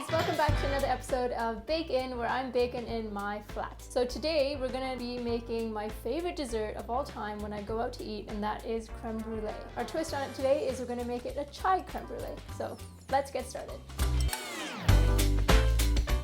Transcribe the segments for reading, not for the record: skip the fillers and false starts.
guys, welcome back to another episode of Bake In, where I'm baking in my flat. So today we're gonna be making my favorite dessert of all time when I go out to eat, and that is crème brûlée. Our twist on it today is we're gonna make it a chai crème brûlée. So let's get started.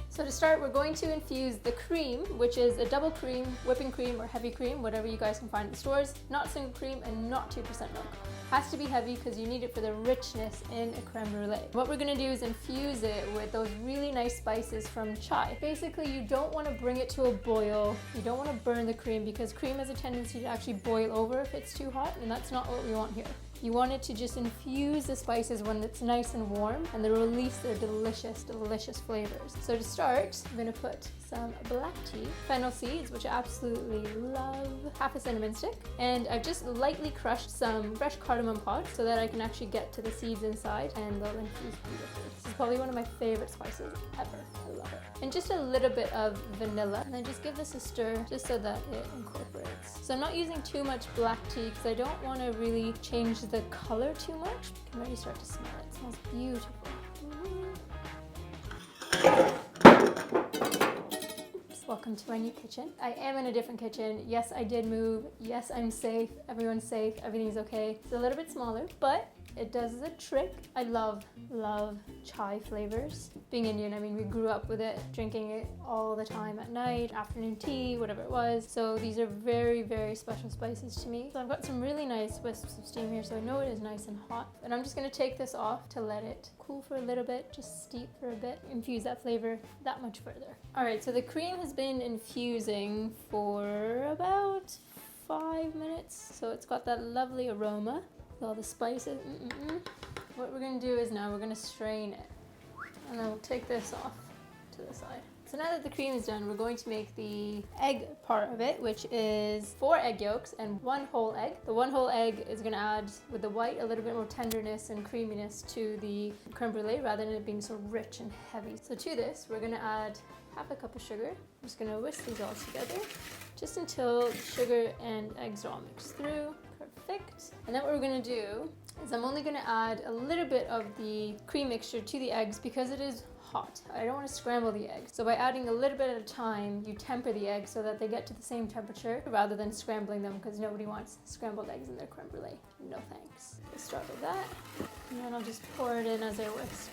So to start, we're going to infuse the cream, which is a double cream, whipping cream, or heavy cream, whatever you guys can find in the stores. Not single cream and not 2% milk. Has to be heavy because you need it for the richness in a crème brûlée. What we're gonna do is infuse it with those really nice spices from chai. Basically, you don't want to bring it to a boil. You don't want to burn the cream because cream has a tendency to actually boil over if it's too hot, and that's not what we want here. You want it to just infuse the spices when it's nice and warm, and they release their delicious, delicious flavors. So to start, I'm gonna put some black tea, fennel seeds, which I absolutely love, half a cinnamon stick, and I've just lightly crushed some fresh cardamom pods so that I can actually get to the seeds inside, and they'll infuse beautifully. This is probably one of my favorite spices ever. I love it. And just a little bit of vanilla, and then just give this a stir just so that it incorporates. So I'm not using too much black tea because I don't want to really change the color too much. You can already start to smell it. It smells beautiful. Welcome to my new kitchen. I am in a different kitchen. Yes, I did move. Yes, I'm safe. Everyone's safe. Everything's okay. It's a little bit smaller, but it does the trick. I love chai flavors. Being Indian, I mean, we grew up with it, drinking it all the time at night, afternoon tea, whatever it was. So these are very, very special spices to me. So I've got some really nice wisps of steam here, so I know it is nice and hot. And I'm just gonna take this off to let it cool for a little bit, just steep for a bit, infuse that flavor that much further. All right, so the cream has been infusing for about 5 minutes. So it's got that lovely aroma with all the spices. What we're gonna do is now we're gonna strain it, and then we'll take this off to the side. So now that the cream is done, we're going to make the egg part of it, which is 4 egg yolks and 1 whole egg. The 1 whole egg is gonna add, with the white, a little bit more tenderness and creaminess to the crème brûlée rather than it being so rich and heavy. So to this, we're gonna add half a cup of sugar. I'm just gonna whisk these all together just until sugar and eggs are all mixed through. Perfect. And then what we're gonna do is I'm only gonna add a little bit of the cream mixture to the eggs because it is hot. I don't want to scramble the eggs. So by adding a little bit at a time, you temper the eggs so that they get to the same temperature rather than scrambling them, because nobody wants scrambled eggs in their crème brûlée. No thanks. We'll start with that, and then I'll just pour it in as I whisk.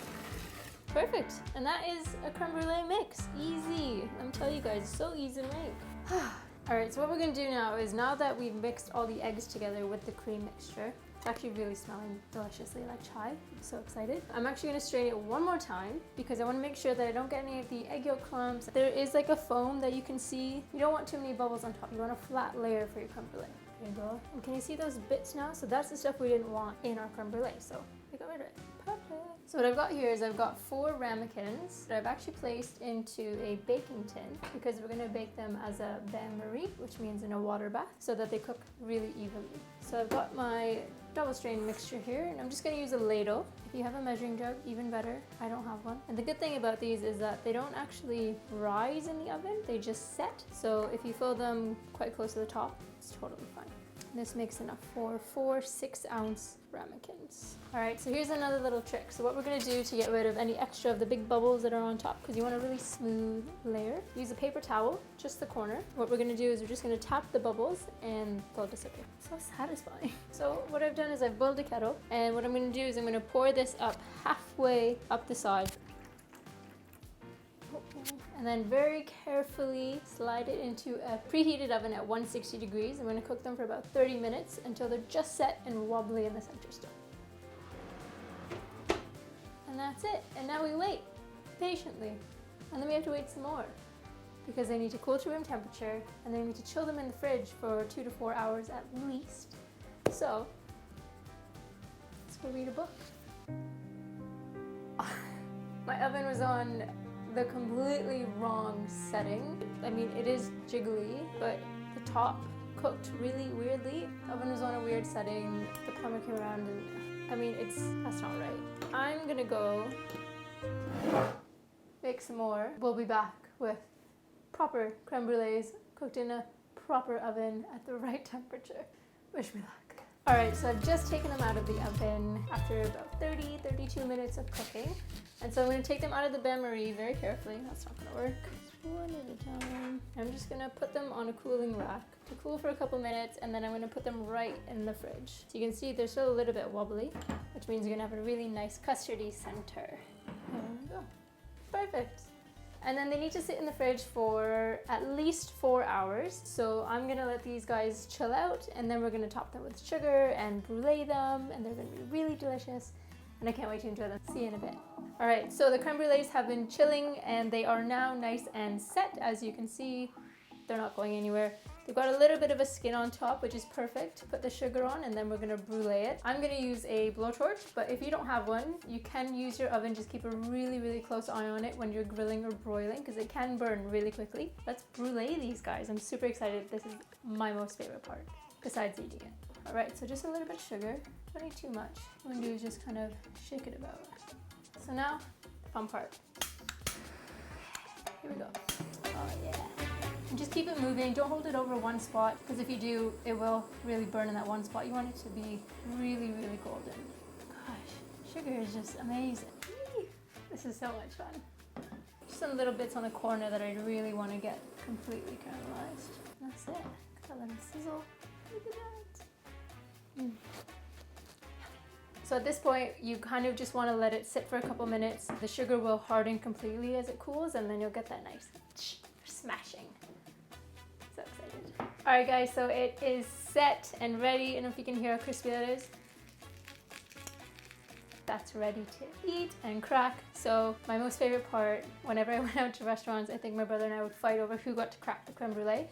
Perfect. And that is a crème brûlée mix. Easy. Let me tell you guys, it's so easy to make. All right, so what we're gonna do now is, now that we've mixed all the eggs together with the cream mixture, it's actually really smelling deliciously like chai. I'm so excited. I'm actually gonna strain it one more time because I wanna make sure that I don't get any of the egg yolk clumps. There is like a foam that you can see. You don't want too many bubbles on top. You want a flat layer for your crème brûlée. There you go. And can you see those bits now? So that's the stuff we didn't want in our crème brûlée, so we got rid of it. Perfect. So what I've got here is I've got 4 ramekins that I've actually placed into a baking tin because we're gonna bake them as a bain-marie, which means in a water bath, so that they cook really evenly. So I've got my double strain mixture here, and I'm just gonna use a ladle. If you have a measuring jug, even better. I don't have one. And the good thing about these is that they don't actually rise in the oven, they just set. So if you fill them quite close to the top, it's totally fine. This makes enough for 4 6-ounce ramekins. All right, so here's another little trick. So what we're gonna do to get rid of any extra of the big bubbles that are on top, because you want a really smooth layer, use a paper towel, just the corner. What we're gonna do is we're just gonna tap the bubbles and they'll disappear. So satisfying. So what I've done is I've boiled a kettle, and what I'm gonna do is I'm gonna pour this up halfway up the side. And then very carefully slide it into a preheated oven at 160 degrees. I'm going to cook them for about 30 minutes until they're just set and wobbly in the center still. And that's it. And now we wait patiently. And then we have to wait some more because they need to cool to room temperature, and then we need to chill them in the fridge for 2 to 4 hours at least. So let's go read a book. My oven was on the completely wrong setting. I mean, it is jiggly, but the top cooked really weirdly. The oven was on a weird setting. The plumber came around and, I mean, that's not right. I'm gonna go bake some more. We'll be back with proper crème brûlées cooked in a proper oven at the right temperature. Wish me luck. All right, so I've just taken them out of the oven after about 32 minutes of cooking. And so I'm gonna take them out of the bain-marie very carefully. That's not gonna work. Just one at a time. I'm just gonna put them on a cooling rack to cool for a couple minutes, and then I'm gonna put them right in the fridge. So you can see they're still a little bit wobbly, which means you're gonna have a really nice custardy center. There we go. Perfect. And then they need to sit in the fridge for at least 4 hours. So I'm gonna let these guys chill out, and then we're gonna top them with sugar and brulee them, and they're gonna be really delicious. And I can't wait to enjoy them. See you in a bit. All right, so the creme brulees have been chilling, and they are now nice and set. As you can see, they're not going anywhere. They've got a little bit of a skin on top, which is perfect. Put the sugar on, and then we're gonna brulee it. I'm gonna use a blowtorch, but if you don't have one, you can use your oven. Just keep a really, really close eye on it when you're grilling or broiling, because it can burn really quickly. Let's brulee these guys. I'm super excited. This is my most favorite part, besides eating it. All right, so just a little bit of sugar. Don't need too much. What I'm gonna do is just kind of shake it about. So now, the fun part. Here we go. Oh yeah. And just keep it moving. Don't hold it over one spot, because if you do, it will really burn in that one spot. You want it to be really, really golden. Gosh, sugar is just amazing. This is so much fun. Just some little bits on the corner that I really want to get completely caramelized. That's it. Got a little sizzle. Look at that. So at this point, you kind of just want to let it sit for a couple minutes. The sugar will harden completely as it cools, and then you'll get that nice smashing. So excited. All right, guys, so it is set and ready. I don't know if you can hear how crispy that is. That's ready to eat and crack. So my most favorite part, whenever I went out to restaurants, I think my brother and I would fight over who got to crack the creme brulee,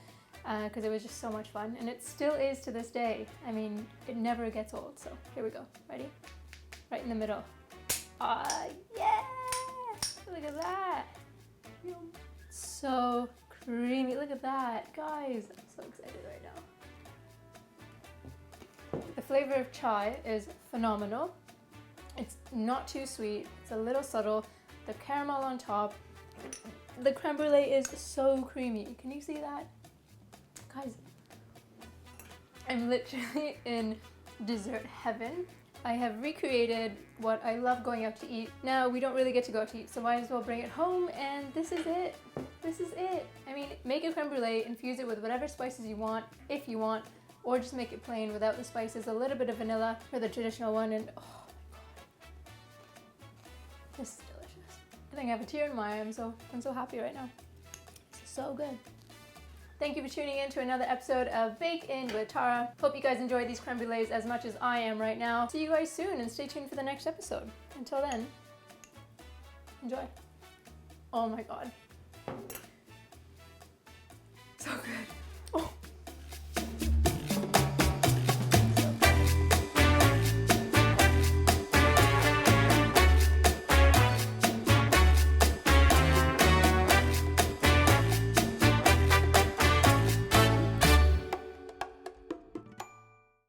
because it was just so much fun, and it still is to this day. I mean, it never gets old. So here we go. Ready? Right in the middle. Ah, yeah! Look at that. So creamy. Look at that, guys. I'm so excited right now. The flavor of chai is phenomenal. It's not too sweet. It's a little subtle. The caramel on top. The creme brulee is so creamy. Can you see that? Guys, I'm literally in dessert heaven. I have recreated what I love going out to eat. Now, we don't really get to go out to eat, so might as well bring it home, and this is it. This is it. I mean, make a creme brulee, infuse it with whatever spices you want, if you want, or just make it plain without the spices. A little bit of vanilla for the traditional one, and oh my god. This is delicious. I think I have a tear in my eye. I'm so happy right now. This is so good. Thank you for tuning in to another episode of Bake In with Tara. Hope you guys enjoyed these creme brulees as much as I am right now. See you guys soon, and stay tuned for the next episode. Until then, enjoy. Oh my god. So good.